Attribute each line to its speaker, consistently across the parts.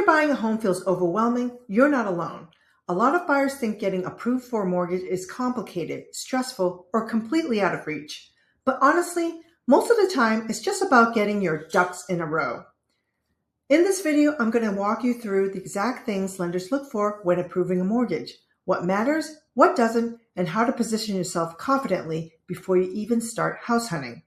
Speaker 1: you're buying a home feels overwhelming, you're not alone. A lot of buyers think getting approved for a mortgage is complicated, stressful, or completely out of reach. But honestly, most of the time, it's just about getting your ducks in a row. In this video, I'm going to walk you through the exact things lenders look for when approving a mortgage, what matters, what doesn't, and how to position yourself confidently before you even start house hunting.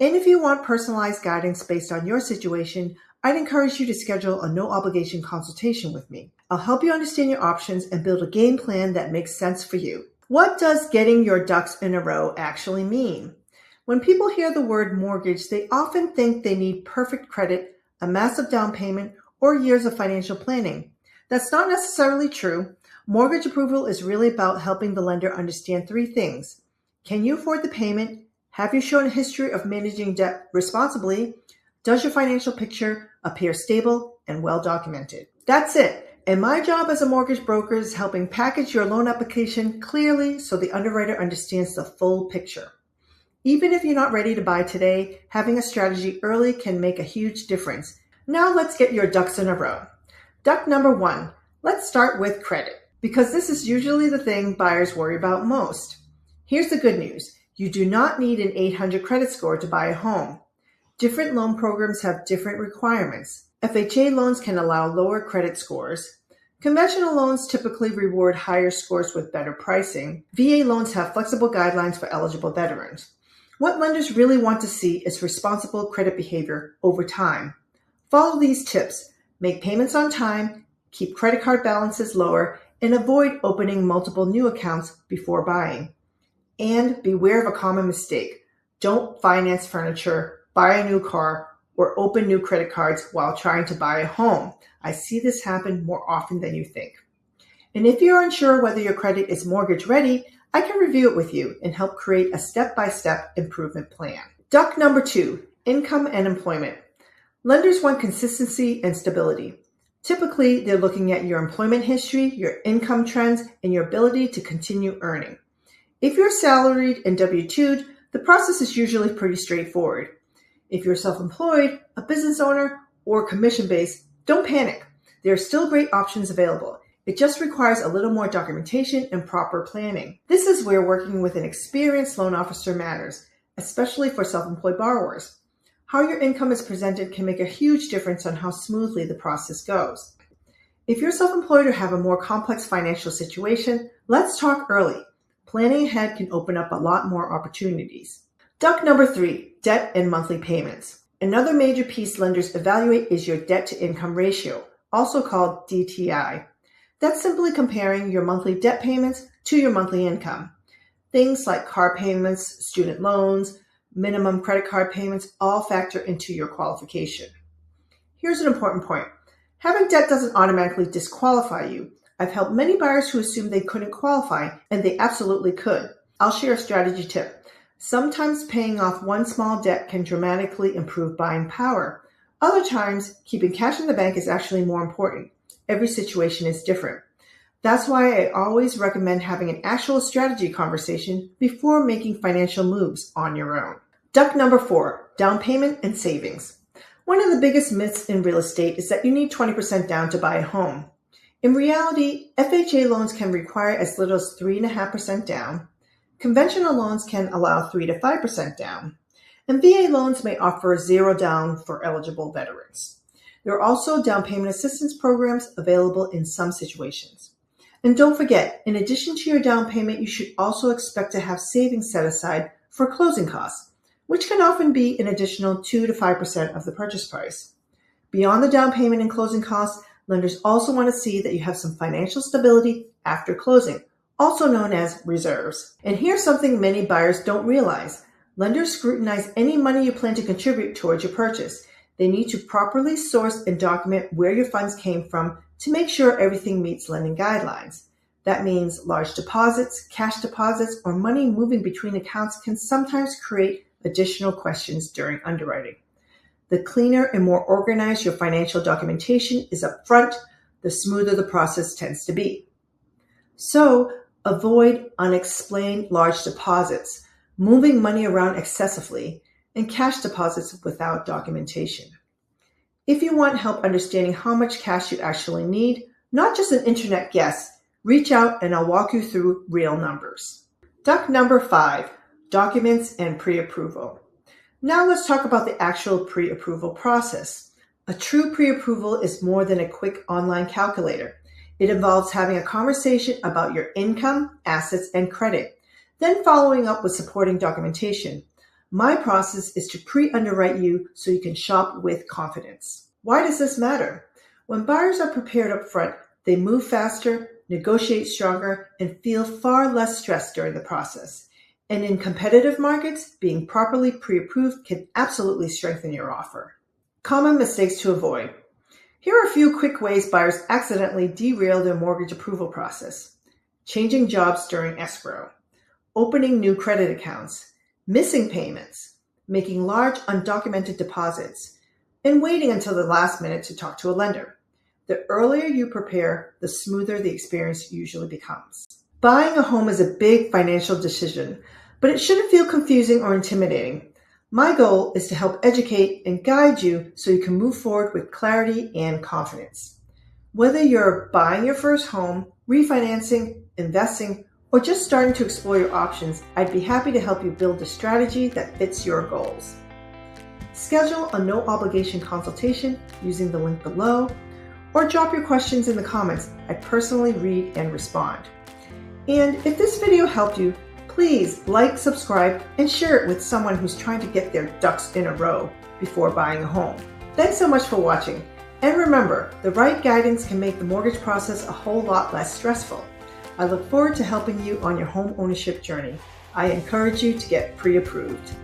Speaker 1: And if you want personalized guidance based on your situation, I'd encourage you to schedule a no-obligation consultation with me. I'll help you understand your options and build a game plan that makes sense for you. What does getting your ducks in a row actually mean? When people hear the word mortgage, they often think they need perfect credit, a massive down payment, or years of financial planning. That's not necessarily true. Mortgage approval is really about helping the lender understand three things. Can you afford the payment? Have you shown a history of managing debt responsibly? Does your financial picture appear stable and well documented? That's it. And my job as a mortgage broker is helping package your loan application clearly so the underwriter understands the full picture. Even if you're not ready to buy today, having a strategy early can make a huge difference. Now let's get your ducks in a row. Duck number one, let's start with credit, because this is usually the thing buyers worry about most. Here's the good news. You do not need an 800 credit score to buy a home. Different loan programs have different requirements. FHA loans can allow lower credit scores. Conventional loans typically reward higher scores with better pricing. VA loans have flexible guidelines for eligible veterans. What lenders really want to see is responsible credit behavior over time. Follow these tips. Make payments on time, keep credit card balances lower, and avoid opening multiple new accounts before buying. And beware of a common mistake. Don't finance furniture, buy a new car, or open new credit cards while trying to buy a home. I see this happen more often than you think. And if you're unsure whether your credit is mortgage ready, I can review it with you and help create a step-by-step improvement plan. Duck number two, income and employment. Lenders want consistency and stability. Typically, they're looking at your employment history, your income trends, and your ability to continue earning. If you're salaried and W-2'd, the process is usually pretty straightforward. If you're self-employed, a business owner, or commission-based, don't panic. There are still great options available. It just requires a little more documentation and proper planning. This is where working with an experienced loan officer matters, especially for self-employed borrowers. How your income is presented can make a huge difference on how smoothly the process goes. If you're self-employed or have a more complex financial situation, let's talk early. Planning ahead can open up a lot more opportunities. Duck number three, debt and monthly payments. Another major piece lenders evaluate is your debt-to-income ratio, also called DTI. That's simply comparing your monthly debt payments to your monthly income. Things like car payments, student loans, minimum credit card payments all factor into your qualification. Here's an important point. Having debt doesn't automatically disqualify you. I've helped many buyers who assumed they couldn't qualify, and they absolutely could. I'll share a strategy tip. Sometimes paying off one small debt can dramatically improve buying power. Other times, keeping cash in the bank is actually more important. Every situation is different. That's why I always recommend having an actual strategy conversation before making financial moves on your own. Duck number four, down payment and savings. One of the biggest myths in real estate is that you need 20% down to buy a home. In reality, FHA loans can require as little as 3.5% down. Conventional loans can allow 3 to 5% down. And VA loans may offer zero down for eligible veterans. There are also down payment assistance programs available in some situations. And don't forget, in addition to your down payment, you should also expect to have savings set aside for closing costs, which can often be an additional 2 to 5% of the purchase price. Beyond the down payment and closing costs, lenders also want to see that you have some financial stability after closing, also known as reserves. And here's something many buyers don't realize. Lenders scrutinize any money you plan to contribute towards your purchase. They need to properly source and document where your funds came from to make sure everything meets lending guidelines. That means large deposits, cash deposits, or money moving between accounts can sometimes create additional questions during underwriting. The cleaner and more organized your financial documentation is up front, the smoother the process tends to be. So, avoid unexplained large deposits, moving money around excessively, and cash deposits without documentation. If you want help understanding how much cash you actually need, not just an internet guess, reach out and I'll walk you through real numbers. Duck number 5, documents and pre-approval. Now let's talk about the actual pre-approval process. A true pre-approval is more than a quick online calculator. It involves having a conversation about your income, assets, and credit, then following up with supporting documentation. My process is to pre-underwrite you so you can shop with confidence. Why does this matter? When buyers are prepared up front, they move faster, negotiate stronger, and feel far less stressed during the process. And in competitive markets, being properly pre-approved can absolutely strengthen your offer. Common mistakes to avoid. Here are a few quick ways buyers accidentally derail their mortgage approval process. Changing jobs during escrow, opening new credit accounts, missing payments, making large undocumented deposits, and waiting until the last minute to talk to a lender. The earlier you prepare, the smoother the experience usually becomes. Buying a home is a big financial decision, but it shouldn't feel confusing or intimidating. My goal is to help educate and guide you so you can move forward with clarity and confidence. Whether you're buying your first home, refinancing, investing, or just starting to explore your options, I'd be happy to help you build a strategy that fits your goals. Schedule a no-obligation consultation using the link below, or drop your questions in the comments. I personally read and respond. And if this video helped you, please like, subscribe, and share it with someone who's trying to get their ducks in a row before buying a home. Thanks so much for watching. And remember, the right guidance can make the mortgage process a whole lot less stressful. I look forward to helping you on your home ownership journey. I encourage you to get pre-approved.